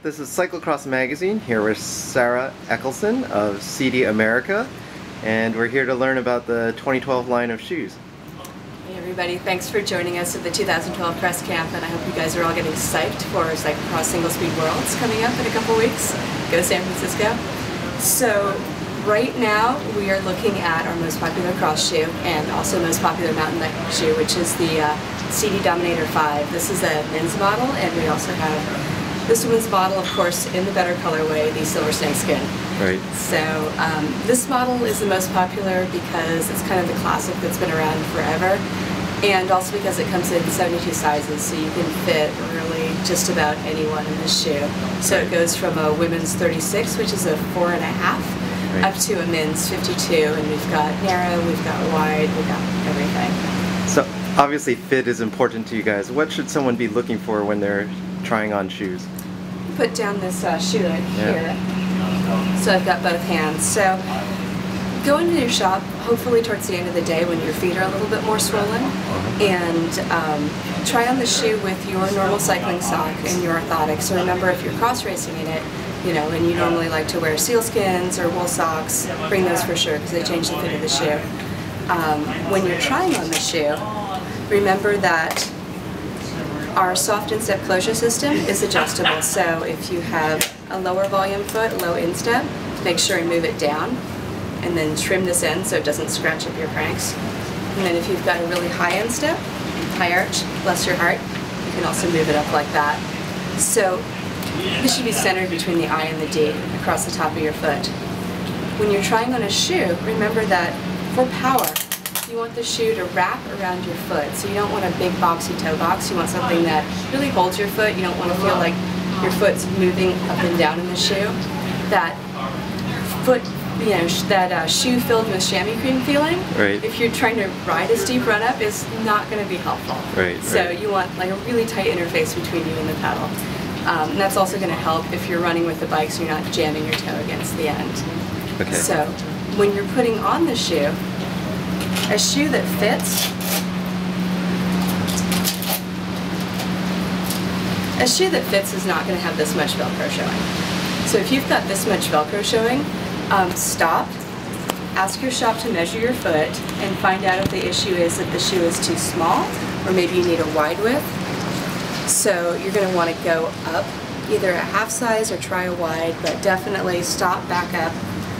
This is Cyclocross Magazine, here with Sarah Eckelson of Sidi America, and we're here to learn about the 2012 line of shoes. Hey everybody, thanks for joining us at the 2012 press camp, and I hope you guys are all getting psyched for Cyclocross Single Speed Worlds coming up in a couple weeks. Go to San Francisco. So right now we are looking at our most popular cross shoe and also most popular mountain bike shoe, which is the Sidi Dominator 5. This is a men's model, and we also have this woman's model, of course, in the better colorway, the silver snakeskin. Right. So this model is the most popular because it's kind of the classic that's been around forever, and also because it comes in 72 sizes, so you can fit really just about anyone in this shoe. So it goes from a women's 36, which is a 4.5, right, up to a men's 52, and we've got narrow, we've got wide, we've got everything. So obviously fit is important to you guys. What should someone be looking for when they're trying on shoes? Put down this shoe right here. So I've got both hands. So go into your shop, hopefully towards the end of the day when your feet are a little bit more swollen, and try on the shoe with your normal cycling sock and your orthotics. So remember, if you're cross racing in it, you know, and you normally like to wear sealskins or wool socks, bring those for sure because they change the fit of the shoe. When you're trying on the shoe, remember that our soft instep closure system is adjustable, so if you have a lower volume foot, low instep, make sure and move it down and then trim this end so it doesn't scratch up your cranks. And then if you've got a really high instep, high arch, bless your heart, you can also move it up like that. So this should be centered between the I and the D across the top of your foot. When you're trying on a shoe, remember that for power, you want the shoe to wrap around your foot, so you don't want a big boxy toe box. You want something that really holds your foot. You don't want to feel like your foot's moving up and down in the shoe. That foot, you know, that shoe filled with chamois cream feeling, right, if you're trying to ride a steep run up, is not going to be helpful. Right. So you want like a really tight interface between you and the pedal. And that's also going to help if you're running with the bike so you're not jamming your toe against the end. Okay. So when you're putting on the shoe, a shoe that fits, is not going to have this much Velcro showing. So if you've got this much Velcro showing, stop, ask your shop to measure your foot, and find out if the issue is that the shoe is too small, or maybe you need a wide width. So you're going to want to go up, either a half size or try a wide, but definitely stop, back up,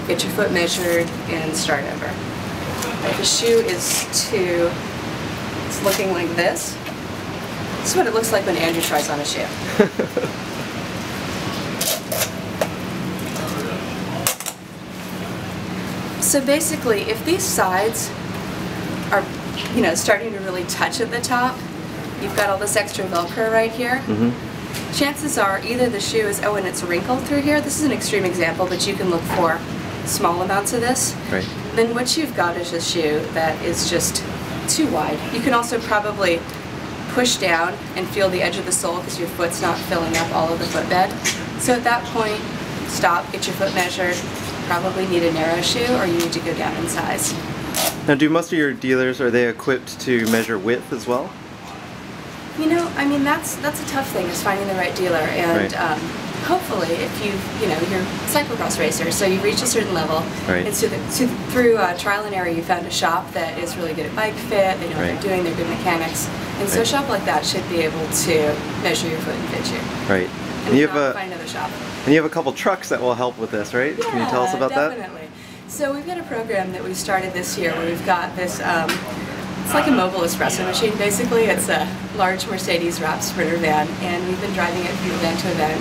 get your foot measured, and start over. If the shoe is it's looking like this. This is what it looks like when Andrew tries on a shoe. So basically, if these sides are, you know, starting to really touch at the top, you've got all this extra Velcro right here. Mm-hmm. Chances are either the shoe is, and it's wrinkled through here. This is an extreme example, but you can look for small amounts of this. Right. Then what you've got is a shoe that is just too wide. You can also probably push down and feel the edge of the sole because your foot's not filling up all of the footbed. So at that point, stop, get your foot measured, probably need a narrow shoe or you need to go down in size. Now, do most of your dealers, are they equipped to measure width as well? You know, I mean, that's a tough thing, is finding the right dealer, and right, hopefully, if you're a cyclocross racer, so you've reached a certain level, right, and so through trial and error, you found a shop that is really good at bike fit, they know what they're doing, they're good mechanics, and so a shop like that should be able to measure your foot and fit you. Right. And you find another shop. And you have a couple trucks that will help with this, right? Yeah, can you tell us about definitely. So we've got a program that we started this year where we've got this, it's like a mobile espresso machine basically. It's a large Mercedes wrapped sprinter van, and we've been driving it from event to event,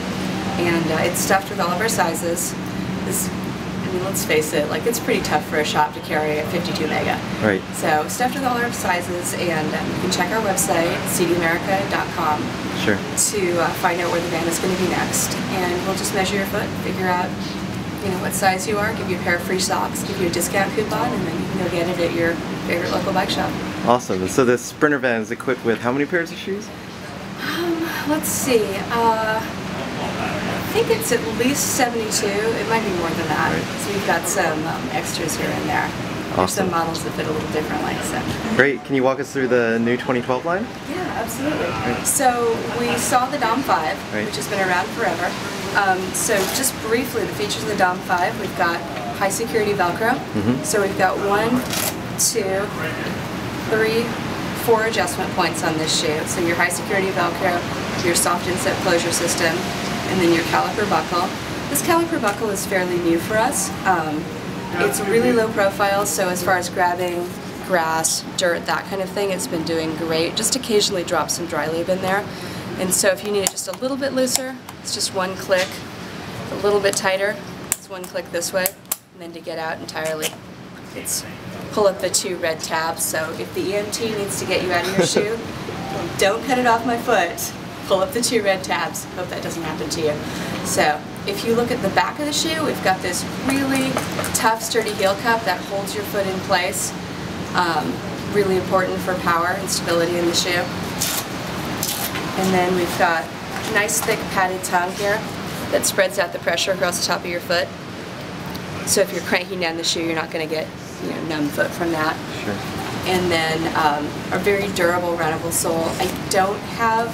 and it's stuffed with all of our sizes. I mean, let's face it, like, it's pretty tough for a shop to carry a 52 mega. Right. So stuffed with all our sizes, and you can check our website, cityamerica.com, sure, to find out where the van is going to be next, and we'll just measure your foot, figure out, you know, what size you are, give you a pair of free socks, give you a discount coupon, and then you can go get it at your favorite local bike shop. Awesome. And so this sprinter van is equipped with how many pairs of shoes? Let's see. I think it's at least 72. It might be more than that. Right. So we've got some extras here and there. Awesome. There's some models that fit a little differently. So. Great. Can you walk us through the new 2012 line? Yeah, absolutely. Right. So we saw the Dom 5, which has been around forever. So just briefly, the features of the Dom 5, we've got high security Velcro. So we've got 1, 2, 3, 4 adjustment points on this shoe. So your high security Velcro, your soft inset closure system, and then your Caliper Buckle. This Caliper Buckle is fairly new for us. It's really low profile, so as far as grabbing grass, dirt, that kind of thing, it's been doing great. Just occasionally drop some dry lube in there. And so if you need it just a little bit looser, it's just one click. A little bit tighter, it's one click this way. And then to get out entirely, it's pull up the 2 red tabs. So if the EMT needs to get you out of your shoe, don't cut it off my foot. Pull up the 2 red tabs. Hope that doesn't happen to you. So if you look at the back of the shoe, we've got this really tough, sturdy heel cup that holds your foot in place. Really important for power and stability in the shoe. And then we've got a nice thick padded tongue here that spreads out the pressure across the top of your foot. So if you're cranking down the shoe, you're not going to get numb foot from that. Sure. And then a very durable, runnable sole. I don't have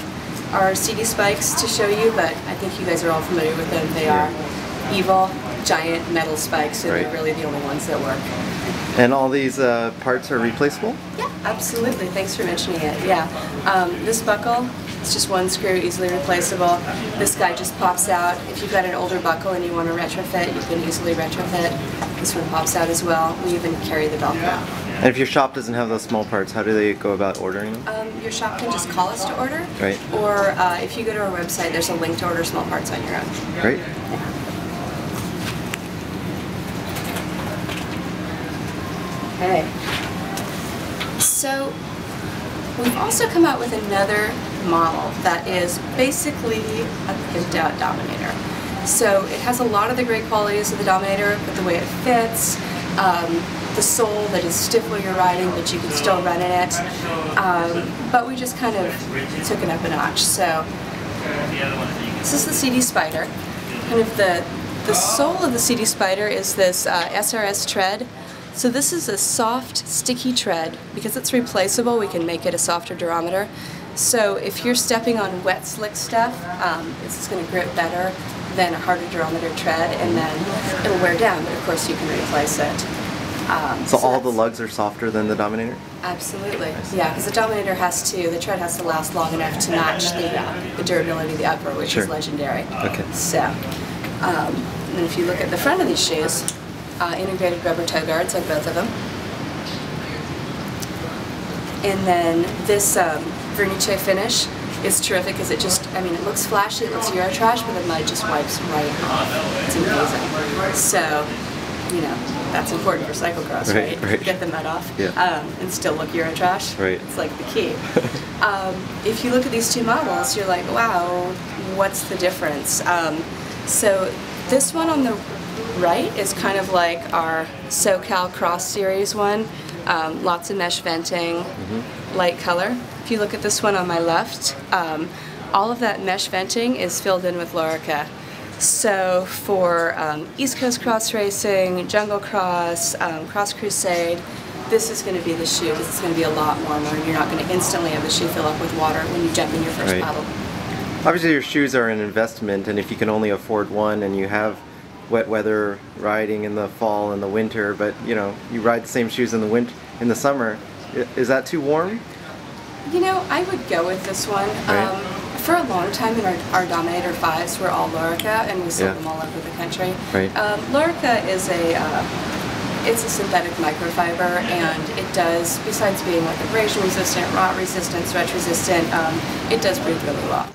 our Sidi spikes to show you, but I think you guys are all familiar with them. They are evil, giant metal spikes, and they're really the only ones that work. And all these parts are replaceable? Yeah, absolutely. Thanks for mentioning it. Yeah. This buckle, it's just one screw, easily replaceable. This guy just pops out. If you've got an older buckle and you want to retrofit, you can easily retrofit. This one pops out as well. We even carry the Velcro. And if your shop doesn't have those small parts, how do they go about ordering them? Your shop can just call us to order. Right. Or if you go to our website, there's a link to order small parts on your own. Great. Yeah. Okay. So we've also come out with another model that is basically a pimped out Dominator. So it has a lot of the great qualities of the Dominator, but the way it fits, the sole that is stiff while you're riding, but you can still run in it. But we just kind of took it up a notch. So this is the Sidi Spider. Kind of the sole of the Sidi Spider is this SRS tread. So this is a soft, sticky tread. Because it's replaceable, we can make it a softer durometer. So if you're stepping on wet, slick stuff, it's going to grip better than a harder durometer tread, and then it'll wear down, but of course you can replace it. So all the lugs are softer than the Dominator? Absolutely, yeah, because the Dominator the tread has to last long enough to match the durability of the upper, which is legendary. Okay. So, and if you look at the front of these shoes, integrated rubber toe guards on both of them. And then this vernice finish is terrific because it just, it looks flashy, it looks Euro trash, but the mud just wipes right off. It's amazing. So, that's important for cyclocross, right? Get the mud off and still look Euro trash. Right. It's like the key. If you look at these two models, you're like, wow, what's the difference? So this one on the right is kind of like our SoCal Cross Series one. Lots of mesh venting, light color. If you look at this one on my left, all of that mesh venting is filled in with Lorica. So for East Coast cross racing, jungle cross, cross crusade, this is going to be the shoe because it's going to be a lot warmer and you're not going to instantly have the shoe fill up with water when you jump in your first paddle. Obviously your shoes are an investment, and if you can only afford one and you have wet weather riding in the fall and the winter, but you ride the same shoes in the summer, is that too warm? I would go with this one. For a long time, our Dominator 5s were all Lorica, and we sold them all over the country. Lorica is it's a synthetic microfiber, and it does, besides being like abrasion resistant, rot resistant, sweat resistant, it does breathe really well.